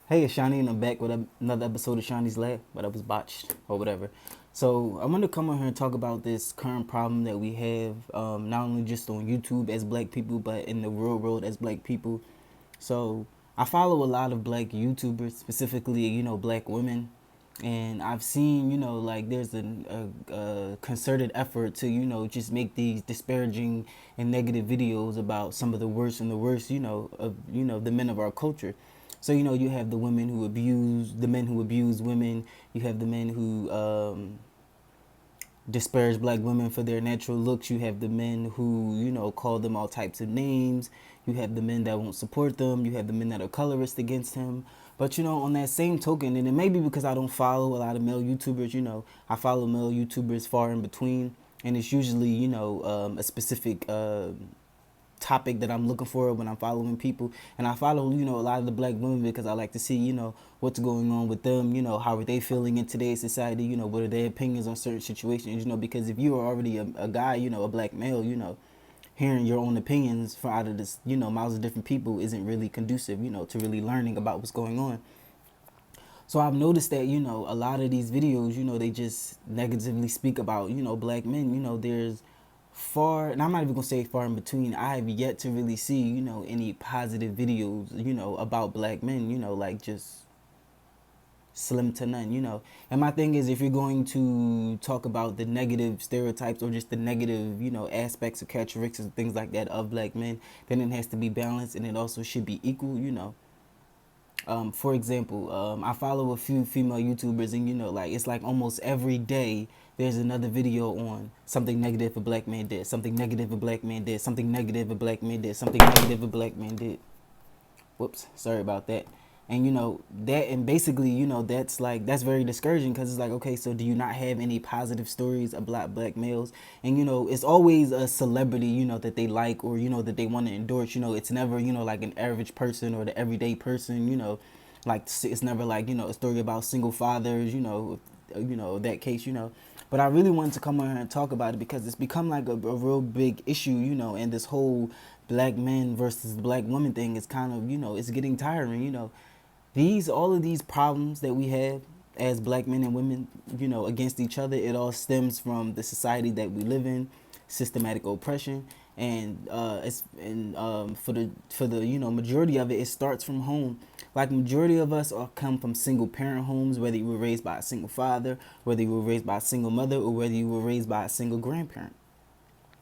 Hey, it's Shawnee, and I'm back with another episode of Shawnee's Lab, but I was botched or whatever. So I want to come on here and talk about this current problem that we have, not only just on YouTube as Black people, but in the real world as Black people. So I follow a lot of Black YouTubers, specifically, Black women, and I've seen, like there's a concerted effort to, just make these disparaging and negative videos about some of the worst and the worst, of the men of our culture. So you have the women who abuse the men who abuse women. You have the men who disparage Black women for their natural looks. You have the men who call them all types of names. You have the men that won't support them. You have the men that are colorist against him. But on that same token, and it may be because I don't follow a lot of male YouTubers. I follow male YouTubers far in between, and it's usually a specific topic that I'm looking for when I'm following people. And I follow, a lot of the Black women because I like to see, what's going on with them, how are they feeling in today's society, what are their opinions on certain situations, because if you are already a guy, a Black male, hearing your own opinions from out of this, mouths of different people isn't really conducive, to really learning about what's going on. So I've noticed that, a lot of these videos, they just negatively speak about, Black men. There's far, and I'm not even gonna say far in between. I have yet to really see, any positive videos, about Black men, like just slim to none, And my thing is, if you're going to talk about the negative stereotypes or just the negative, aspects or characteristics and things like that of Black men, then it has to be balanced and it also should be equal. For example, I follow a few female YouTubers, and like it's like almost every day there's another video on something negative a Black man did, something negative a Black man did, something negative a Black man did, something negative a Black man did. Whoops, sorry about that. And that, and basically, that's very discouraging because it's like, okay, so do you not have any positive stories of black males? And it's always a celebrity, that they like, or that they want to endorse. It's never like an average person or the everyday person. Like it's never like a story about single fathers. That case. But I really wanted to come on here and talk about it because it's become like a real big issue. And this whole Black men versus Black women thing is kind of it's getting tiring. All of these problems that we have as Black men and women, against each other, it all stems from the society that we live in, systematic oppression, and for the majority of it, it starts from home. Like majority of us all come from single parent homes, whether you were raised by a single father, whether you were raised by a single mother, or whether you were raised by a single grandparent.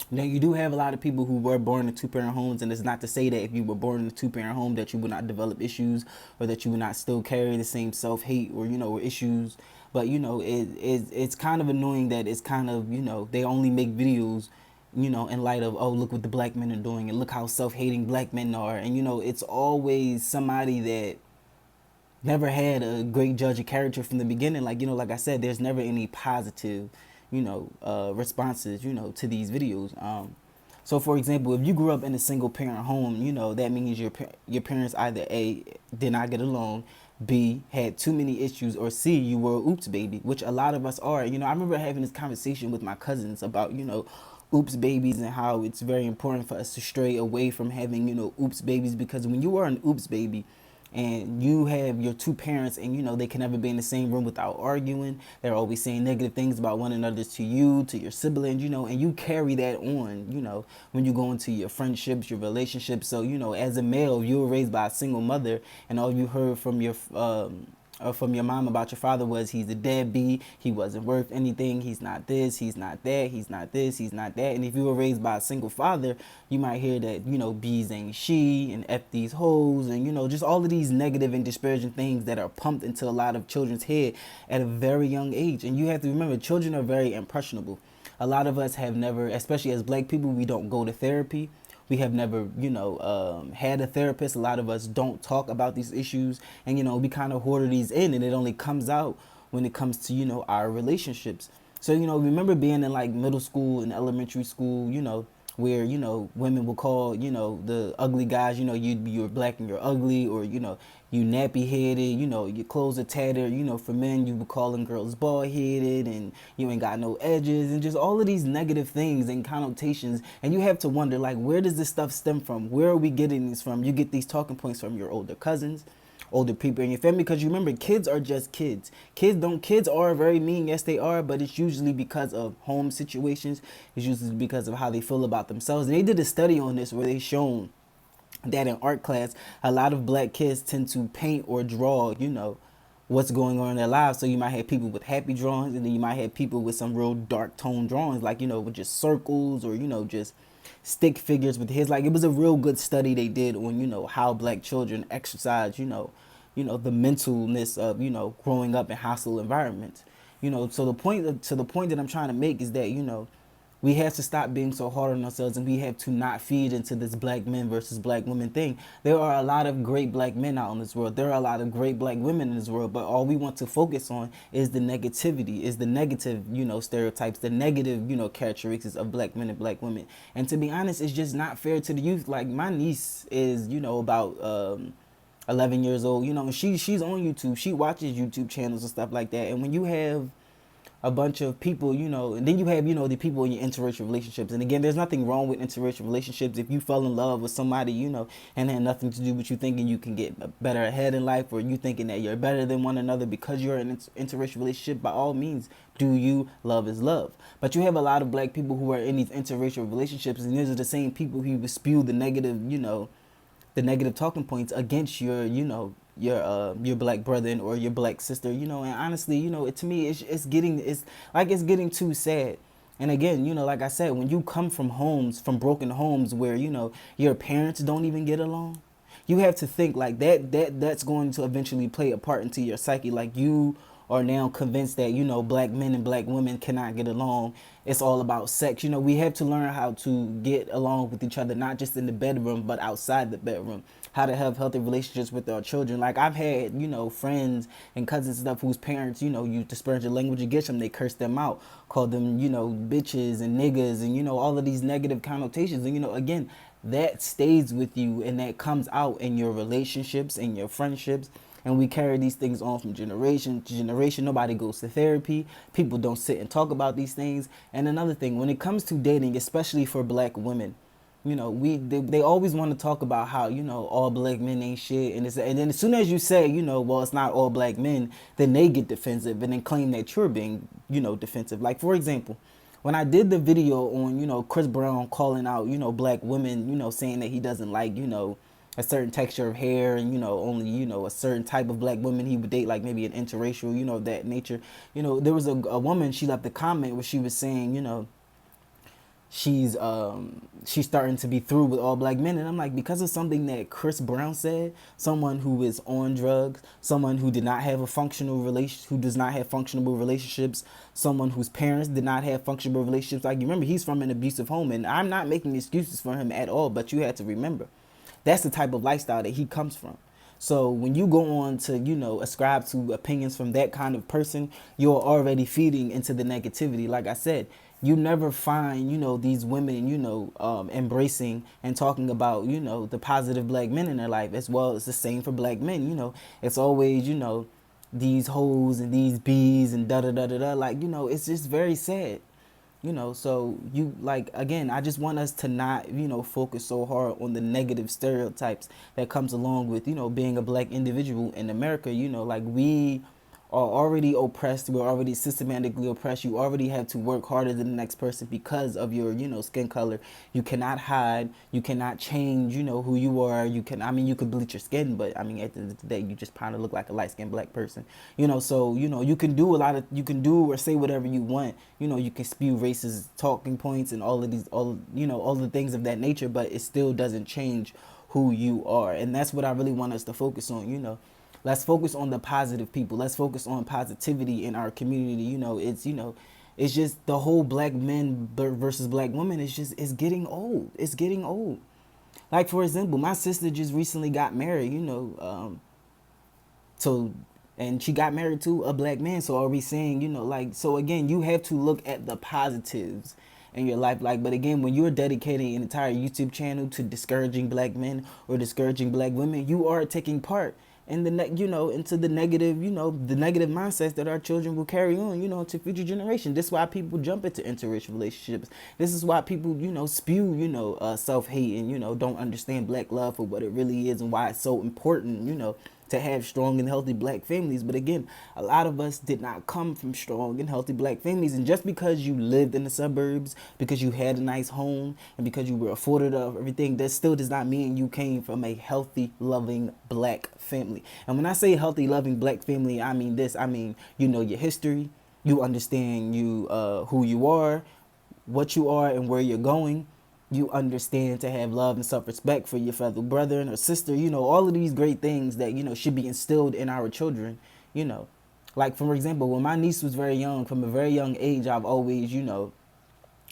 Now you do have a lot of people who were born in two-parent homes, and it's not to say that if you were born in a two-parent home that you would not develop issues or that you would not still carry the same self-hate or or issues. But it's kind of annoying that it's kind of they only make videos in light of, oh, look what the Black men are doing and look how self-hating Black men are, and it's always somebody that never had a great judge of character from the beginning. Like like I said, there's never any positive responses to these videos. So for example, if you grew up in a single parent home, that means your parents either A, did not get along, B, had too many issues, or C, you were a oops baby, which a lot of us are. I remember having this conversation with my cousins about oops babies and how it's very important for us to stray away from having oops babies, because when you are an oops baby and you have your two parents, and they can never be in the same room without arguing, they're always saying negative things about one another to you, to your siblings, and you carry that on, when you go into your friendships, your relationships. So as a male, you were raised by a single mother, and all you heard from your mom about your father was he's a deadbeat, he wasn't worth anything, he's not this, he's not that, he's not this, he's not that. And if you were raised by a single father, you might hear that, bees ain't she, and F these hoes, and just all of these negative and disparaging things that are pumped into a lot of children's head at a very young age. And you have to remember, children are very impressionable. A lot of us have never, especially as Black people, we don't go to therapy. We have never, had a therapist. A lot of us don't talk about these issues, and we kind of hoard these in, and it only comes out when it comes to our relationships. So remember being in like middle school and elementary school, where women will call the ugly guys, you're Black and you're ugly, or you nappy headed, your clothes are tattered. For men, you were calling girls bald headed, and you ain't got no edges, and just all of these negative things and connotations. And you have to wonder, like, where does this stuff stem from? Where are we getting these from? You get these talking points from your older cousins, older people in your family, because you remember, kids are just kids. Kids are very mean, yes they are, but it's usually because of home situations. It's usually because of how they feel about themselves. And they did a study on this where they shown that in art class, a lot of black kids tend to paint or draw, what's going on in their lives. So you might have people with happy drawings, and then you might have people with some real dark tone drawings, like, with just circles, or, just stick figures with his. Like, it was a real good study they did on, how black children exercise, the mentalness of, growing up in hostile environments. So the point that I'm trying to make is that, we have to stop being so hard on ourselves, and we have to not feed into this black men versus black women thing. There are a lot of great black men out in this world. There are a lot of great black women in this world, but all we want to focus on is the negativity, is the negative, stereotypes, the negative, characteristics of black men and black women. And to be honest, it's just not fair to the youth. Like, my niece is, about 11 years old, and she's on YouTube. She watches YouTube channels and stuff like that. And when you have a bunch of people, and then you have, the people in your interracial relationships. And again, there's nothing wrong with interracial relationships. If you fell in love with somebody, and had nothing to do with you thinking you can get better ahead in life, or you thinking that you're better than one another because you're in an interracial relationship, by all means, do you. Love is love. But you have a lot of black people who are in these interracial relationships, and these are the same people who would spew the negative, the negative talking points against your black brother or your black sister, and honestly, to me, it's getting too sad. And again, like I said, when you come from broken homes where, your parents don't even get along, you have to think like that's going to eventually play a part into your psyche. Like, you are now convinced that, black men and black women cannot get along. It's all about sex. We have to learn how to get along with each other, not just in the bedroom, but outside the bedroom. How to have healthy relationships with our children. Like, I've had, friends and cousins and stuff whose parents, use disparaging language against them. They curse them out, call them, bitches and niggas, and, all of these negative connotations. And, again, that stays with you, and that comes out in your relationships and your friendships. And we carry these things on from generation to generation. Nobody goes to therapy. People don't sit and talk about these things. And another thing, when it comes to dating, especially for black women, they always want to talk about how, all black men ain't shit. And then as soon as you say, well, it's not all black men, then they get defensive and then claim that you're being, defensive. Like, for example, when I did the video on, Chris Brown calling out, black women, saying that he doesn't like, a certain texture of hair, and only a certain type of black woman he would date, like maybe an interracial, of that nature. There was a woman, she left a comment where she was saying, she's starting to be through with all black men. And I'm like, because of something that Chris Brown said, someone who is on drugs, someone who did not have a functional who does not have functional relationships, someone whose parents did not have functional relationships. Like, you remember, he's from an abusive home, and I'm not making excuses for him at all, but you have to remember, that's the type of lifestyle that he comes from. So when you go on to, ascribe to opinions from that kind of person, you're already feeding into the negativity. Like I said, you never find, these women, embracing and talking about, the positive black men in their life. As well, it's the same for black men. It's always, these hoes and these bees and da-da-da-da-da. Like, it's just very sad. So again, I just want us to not, focus so hard on the negative stereotypes that comes along with, being a black individual in America. Like, we are already oppressed. We're already systematically oppressed. You already have to work harder than the next person because of your, skin color. You cannot hide. You cannot change, who you are. You could bleach your skin, but at the end of the day, you just kind of look like a light-skinned black person. So, you can do or say whatever you want. You can spew racist talking points and all the things of that nature, but it still doesn't change who you are. And that's what I really want us to focus on. Let's focus on the positive people. Let's focus on positivity in our community. It's just the whole black men versus black women. It's getting old. It's getting old. Like, for example, my sister just recently got married, and she got married to a black man. So are we saying, so again, you have to look at the positives in your life. But again, when you're dedicating an entire YouTube channel to discouraging black men or discouraging black women, you are taking part in into the negative, the negative mindsets that our children will carry on, to future generations. This is why people jump into interracial relationships. This is why people, spew, self-hate and, don't understand black love for what it really is and why it's so important, to have strong and healthy black families. But again, a lot of us did not come from strong and healthy black families. And just because you lived in the suburbs, because you had a nice home, and because you were afforded of everything, that still does not mean you came from a healthy, loving black family. And when I say healthy, loving black family, I mean this. I mean, you know your history, you understand who you are, what you are, and where you're going. You understand to have love and self-respect for your fellow brother and or sister. You know, all of these great things that, you know, should be instilled in our children. You know, like for example, when my niece was very young, from a very young age, I've always, you know,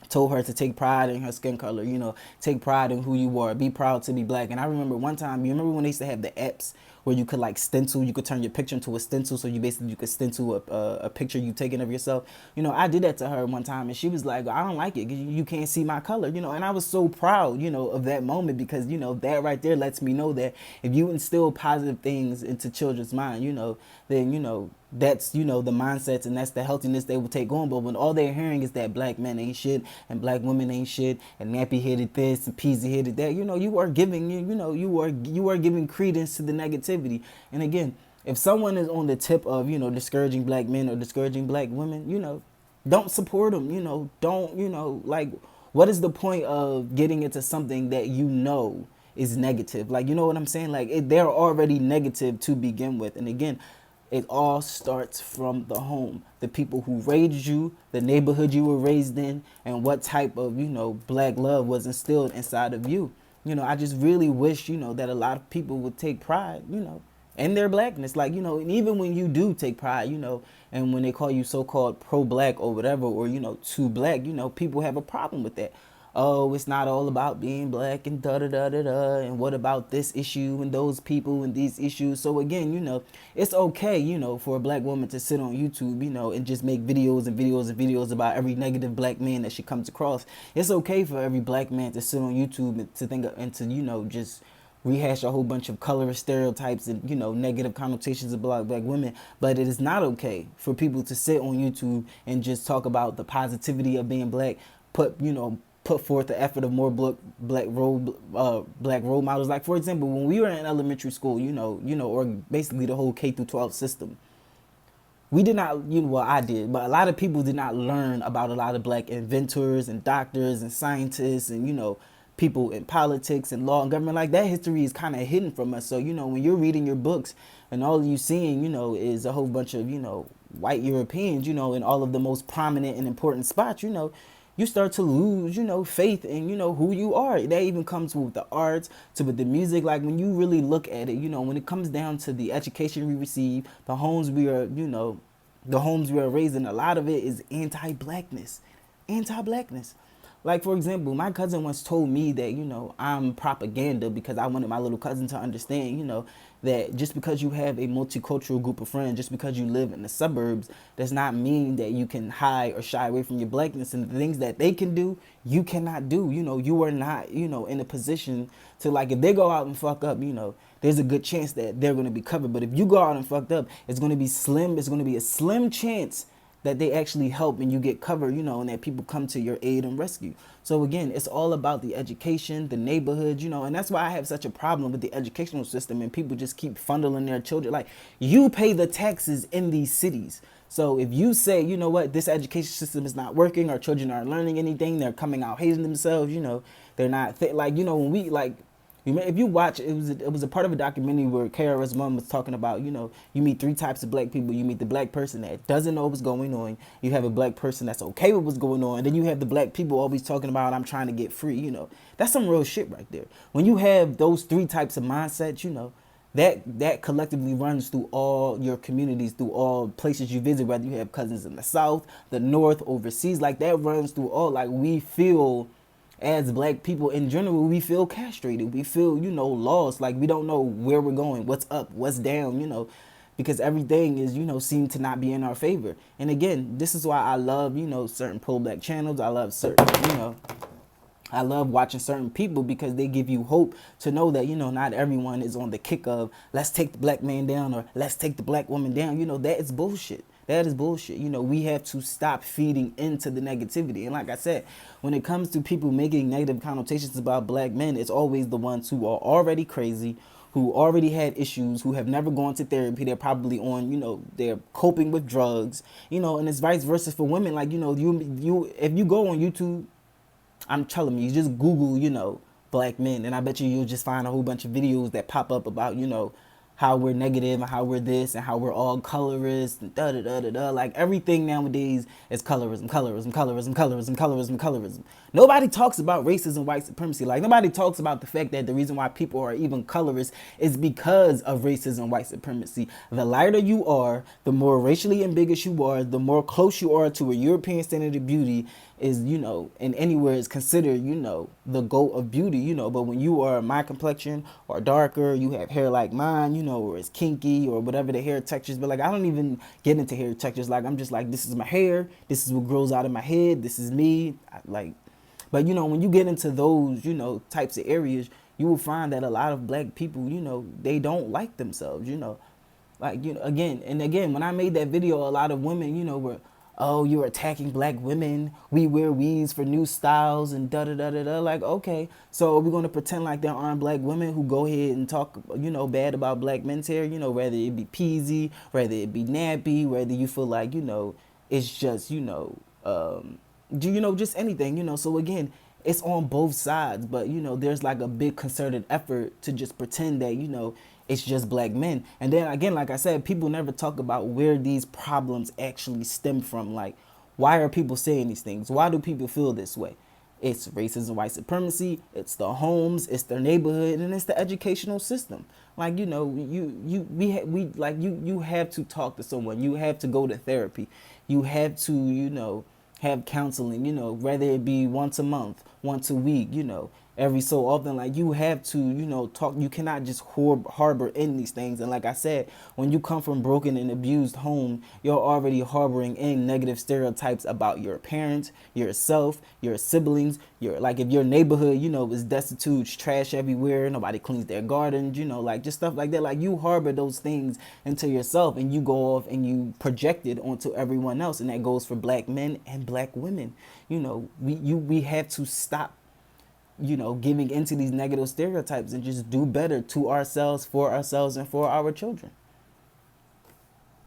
told her to take pride in her skin color, you know, take pride in who you are, be proud to be black. And I remember one time, you remember when they used to have the apps where you could like stencil, you could turn your picture into a stencil, so you could stencil a picture you taking of yourself. You know, I did that to her one time, and she was like, I don't like it because you can't see my color, you know. And I was so proud, you know, of that moment, because, you know, that right there lets me know that if you instill positive things into children's mind, you know, then, you know, that's, you know, the mindsets, and that's the healthiness they will take on. But when all they're hearing is that black men ain't shit and black women ain't shit and nappy headed this and peasy headed that, you know, you are giving, you are giving credence to the negativity. And again, if someone is on the tip of, you know, discouraging black men or discouraging black women, you know, don't support them. You know, don't, you know, like, what is the point of getting into something that you know is negative? Like, you know what I'm saying? Like, they're already negative to begin with. And again, it all starts from the home, the people who raised you, the neighborhood you were raised in, and what type of, you know, black love was instilled inside of you. You know, I just really wish, you know, that a lot of people would take pride, you know, in their blackness. Like, you know, and even when you do take pride, you know, and when they call you so-called pro-black or whatever, or, you know, too black, you know, people have a problem with that. Oh, it's not all about being black and da da da da da, and what about this issue and those people and these issues. So again, you know, it's okay, you know, for a black woman to sit on YouTube, you know, and just make videos and videos and videos about every negative black man that she comes across. It's okay for every black man to sit on YouTube and to think and to, you know, just rehash a whole bunch of colorist stereotypes and, you know, negative connotations about black women. But it is not okay for people to sit on YouTube and just talk about the positivity of being black, put forth the effort of more black role models. Like, for example, when we were in elementary school, or basically the whole K through 12 system, we did not, well, I did, but a lot of people did not learn about a lot of black inventors and doctors and scientists and, people in politics and law and government. Like, that history is kind of hidden from us. So, when you're reading your books and all you seeing, is a whole bunch of, white Europeans, in all of the most prominent and important spots, you start to lose, faith in, who you are. That even comes with the arts, with the music. Like, when you really look at it, when it comes down to the education we receive, the homes we are, the homes we are raised in, a lot of it is anti-blackness. Anti-blackness. Like, for example, my cousin once told me that, I'm propaganda because I wanted my little cousin to understand, that just because you have a multicultural group of friends, just because you live in the suburbs, does not mean that you can hide or shy away from your blackness. And the things that they can do, you cannot do. You are not, in a position to, like, if they go out and fuck up, there's a good chance that they're going to be covered. But if you go out and fucked up, it's going to be a slim chance that they actually help and you get covered, and that people come to your aid and rescue. So again, it's all about the education, the neighborhood, and that's why I have such a problem with the educational system and people just keep funneling their children. Like, you pay the taxes in these cities. So if you say, you know what, this education system is not working, our children aren't learning anything, they're coming out hating themselves, they're not, when we, like, if you watch, it was a part of a documentary where KRS One was talking about, you meet three types of black people. You meet the black person that doesn't know what's going on. You have a black person that's okay with what's going on. And then you have the black people always talking about, I'm trying to get free, That's some real shit right there. When you have those three types of mindsets, that collectively runs through all your communities, through all places you visit, whether you have cousins in the South, the North, overseas. Like, that runs through all. Like, we feel, as black people in general, we feel castrated. We feel, lost. Like, we don't know where we're going, what's up, what's down, because everything is, seem to not be in our favor. And again, this is why I love, certain pro-black channels. I love I love watching certain people because they give you hope to know that, not everyone is on the kick of, let's take the black man down or let's take the black woman down. That is bullshit. That is bullshit. We have to stop feeding into the negativity. And like I said, when it comes to people making negative connotations about black men, it's always the ones who are already crazy, who already had issues, who have never gone to therapy. They're probably on, you know, they're coping with drugs, you know, and it's vice versa for women. Like, you know, you if you go on YouTube, I'm telling you, just Google, you know, black men, and I bet you'll just find a whole bunch of videos that pop up about, you know, how we're negative and how we're this and how we're all colorist and da da da da da. Like everything nowadays is colorism, colorism, colorism, colorism, colorism, colorism. Nobody talks about racism, white supremacy. Like nobody talks about the fact that the reason why people are even colorist is because of racism, white supremacy. The lighter you are, the more racially ambiguous you are, the more close you are to a European standard of beauty is, you know, and anywhere is considered, you know, the goat of beauty, you know. But when you are my complexion or darker, you have hair like mine, you know, or it's kinky or whatever the hair textures. But like, I don't even get into hair textures. Like, I'm just like, this is my hair. This is what grows out of my head. This is me. Like, but you know, when you get into those, you know, types of areas, you will find that a lot of black people, you know, they don't like themselves, you know. Like, you know, again and again, when I made that video, a lot of women, you know, were, oh, you're attacking black women. We wear weaves for new styles and da da da da da. Like, okay, so we're gonna pretend like there aren't black women who go ahead and talk, you know, bad about black men's hair. You know, whether it be peasy, whether it be nappy, whether you feel like, you know, it's just, you know, you know, just anything, you know. So again, it's on both sides, but you know, there's like a big concerted effort to just pretend that, you know, it's just black men. And then again, like I said, people never talk about where these problems actually stem from. Like, why are people saying these things? Why do people feel this way? It's racism, white supremacy, it's the homes, it's their neighborhood, and it's the educational system. Like, you know, you have to talk to someone. You have to go to therapy. You have to, you know, have counseling, you know, whether it be once a month, once a week, you know, every so often. Like, you have to, you know, talk. You cannot just harbor in these things. And like I said, when you come from broken and abused home, you're already harboring in negative stereotypes about your parents, yourself, your siblings, your, like, if your neighborhood, you know, is destitute, trash everywhere, nobody cleans their gardens, you know, like just stuff like that. Like, you harbor those things into yourself and you go off and you project it onto everyone else. And that goes for black men and black women. You know, we have to stop, you know, giving into these negative stereotypes and just do better to ourselves, and for our children.